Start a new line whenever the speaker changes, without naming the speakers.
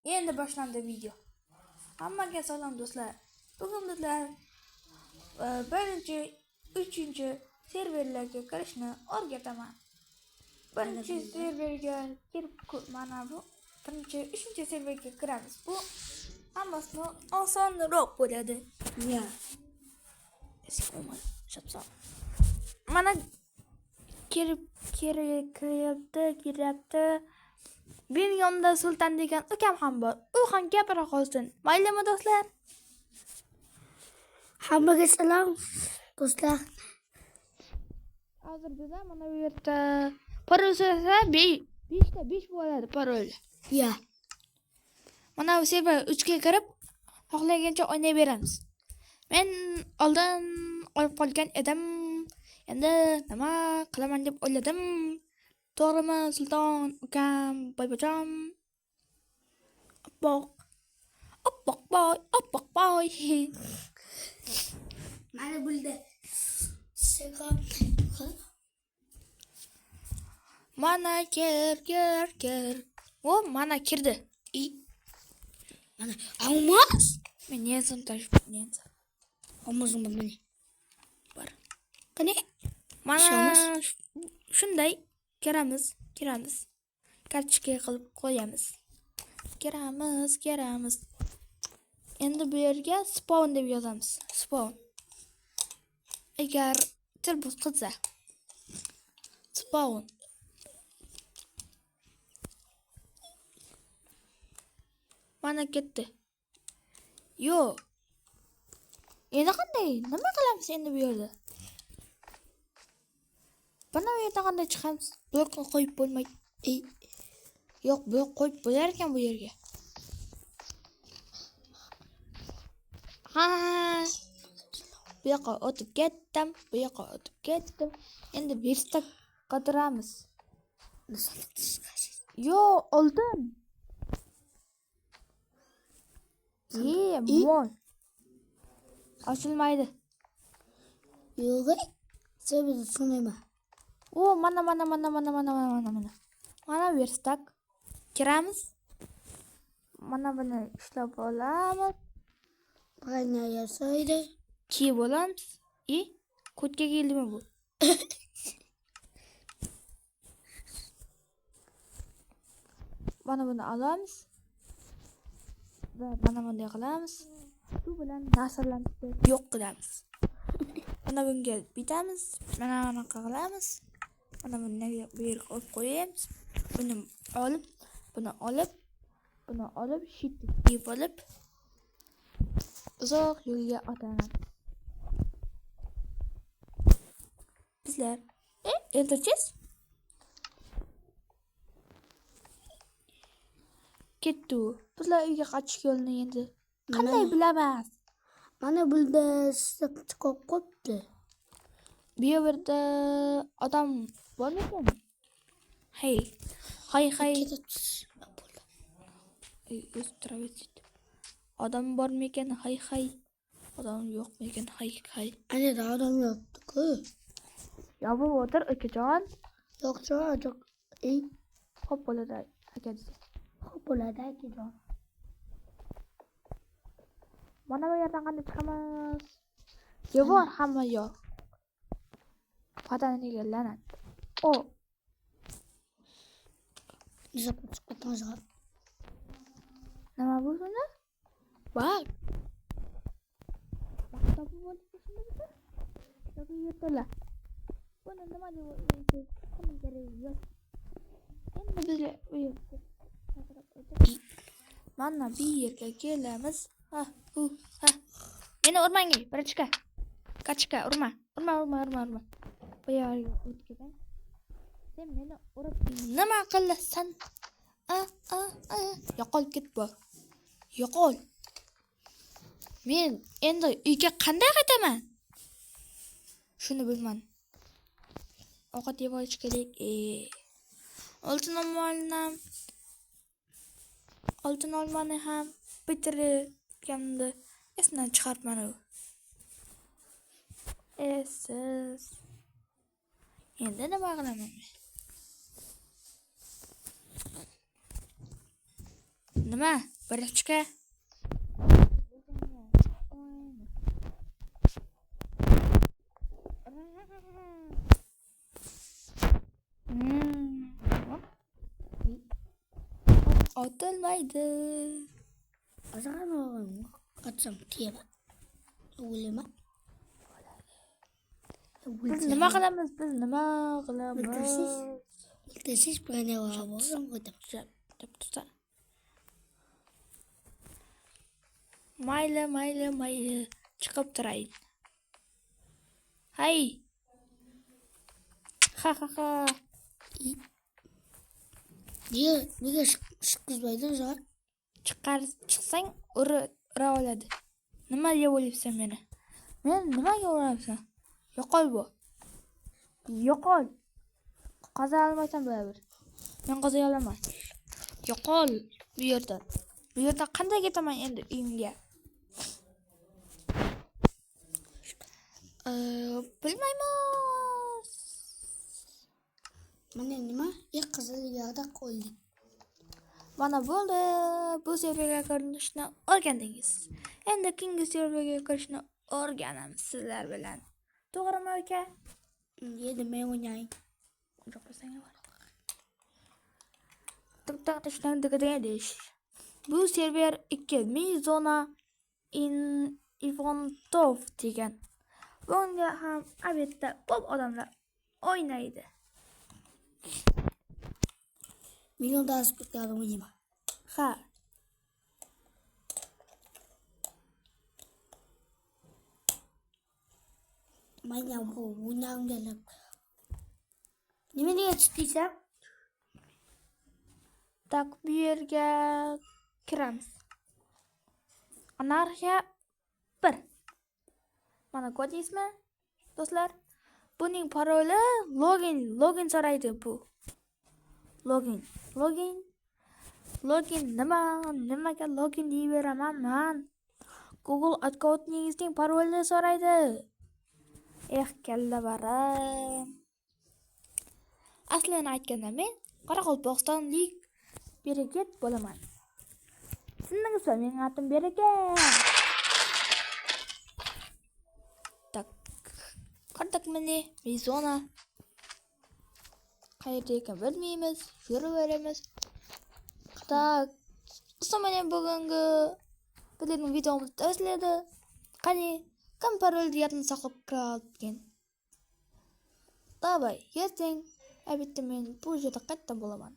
Endi boshlandi video. Hammaga salom do'stlar. Bugun bizlar birinchi, uchinchi serverlarga kirishni o'rgataman. Birinchi serverga kirib, mana bu birinchi, uchinchi serverga kiramiz. Bu hammasi osonroq bo'ladi. Ya. Mana kiryapti. Benim yonimda Sultan degan ukam ham bor. U ham gapira qolsin. Maylimi do'stlar?
Hammaga salom do'stlar.
Hozir bizlar mana bu yerda parol so'rasa 5 ta 5 bo'ladi parol.
Ya.
Mana bu server 3 ga kirib xohlagancha o'ynayveramiz. Men oldin olib qolgan edim. Endi nima qilaman deb o'yladim. To'g'rimi Sulton ukam, boybocham? Oppoq boy.
Mana bulda.
Mana kir. O, mana kirdi.
Mana olmaz.
Men neysan taşıp neysan.
Olmazım beni.
Var.
Qani?
Mana shunday kiramiz. Kartochka qilib qo'yamiz. Kiramiz. Endi bu yerga spawn deb yozamiz. Spawn. Agar til bu qilsa. Spawn. Mana ketdi. Yo. Endi qanday? Nima qilamiz endi bu yerda? Bana bu yerda qanday chiqamiz? Blokni qo'yib bo'lmaydi. Yo'q, blok qo'yib bo'lar ekan bu yerga. Bu yoqqa o'tib ketdim. Endi bersta qidiramiz. Yo, oldin. Mo'l. Ochilmaydi.
Yo'q. Sen tushunmayman.
O, mana. Mana verstak. Kiramiz. Mana buni ishlab olamiz.
Qani yasaydi.
Ki bo'lamiz. Kodga keldimi bu? Mana buni olamiz. Va mana bunday qilamiz. Bu bilan nasrlanishni yo'q qilamiz. Mana bunga bitamiz. Mana qilamiz. Mana buni bu yerga qo'yib qo'yamiz. Buni olib, shitib olib uzoq yo'lga otamiz. Bizlar ertachiz ketdi. Bizlar uyga qaytish yo'lini endi qanday bilamiz?
Mana bulda chiqib qopti.
Bu yerda odam bormi ekan? Hay. O'z travesit. Odam bormi ekan? Hay. Odam yo'qmi ekan? Hay.
Ana odam yo'q-ku.
Ya bu o'tir akajon.
Yo'q.
Xo'p bo'ladi aka desa.
Xo'p bo'ladi akajon.
Mana bu yerdan qanday chiqamiz? Devor hamma yo'q. Pataniga la'nat. O.
Chiqib.
Nima bu shunda? Bak. Maktabı bo'lib shunda. Yo'q yerdalar. Buni nima deb o'ylaysiz? Qani kerak yo'q. Endi bizlar u yerga mana bu yerga kelamiz. Meni urmang, birachka. Kachka, urma. Bu yerga o'tgan. Sen meni urib nima qilasan? Yo'qol ketib. Yo'qol. Men endi uyga qanday qaytaman? Shuni bilman. Ovqat yeb olish kerak. Oltin olmani ham bitirganimda esdan chiqarman u. Siz endi nima qilaman? Nima? Бірішке. Atılmaydı.
Azan oğlum. Kaçsam tiyeme. Ulema.
Biz nima qilamiz?
Iltesiz bana var. Boğazım koydum.
Tuta. Mayli. Chiqib turayın. Hay. Ha.
Niye şıkkızbaydın zaten?
Chiqsang ura oladi. Nima deb o'ylayapsan meni? Men nimaga uryapsan? Yo'qol bu. Yo'qol. Qoza olmaysan baribir. Men qoza olaman. Yo'qol bu yerdan. Bu yerdan qanday ketaman endi uyimga? Bilmayman.
Mana nima? Qizil yog'da qo'ydik.
Mana bo'ldi. Bu serverga kirishni o'rgandingiz. Endi keyingi serverga kirishni o'rganamiz sizlar bilan. To'g'rimi aka?
Yedi men o'ynayman.
Yo'q bo'lsang bor. Tuk. Bu server 2 Mizona Ivontov degan. Bunga ham albatta ko'p odamlar o'ynaydi.
Milyon daha spektaklda o'ynayman.
Ha.
Mana bu o'ynayman. Nima deyapsiz?
Tak bu yerga kiramiz. Anarxiya 1. Mana ko'rdingizmi? Do'stlar, buning paroli login so'raydi bu. Login nimaga login deyveraman men? Google accountingizning parolini so'raydi. Kalla baram. Aslini aytganda men Qoraqalpog'istonlik Berakat bo'laman. Sizningizmi? Mening atim Berakat. Tak. Qanday meni Mizona. Qayerda ekan bilmaymiz. Yuraveramiz. Tak. Mana bugungi bizning videomiz tashladi. Qani, kim parol deyapni saqlab qolgan. Davay, yeting. Albatta men bu yerda qayerda bo'laman.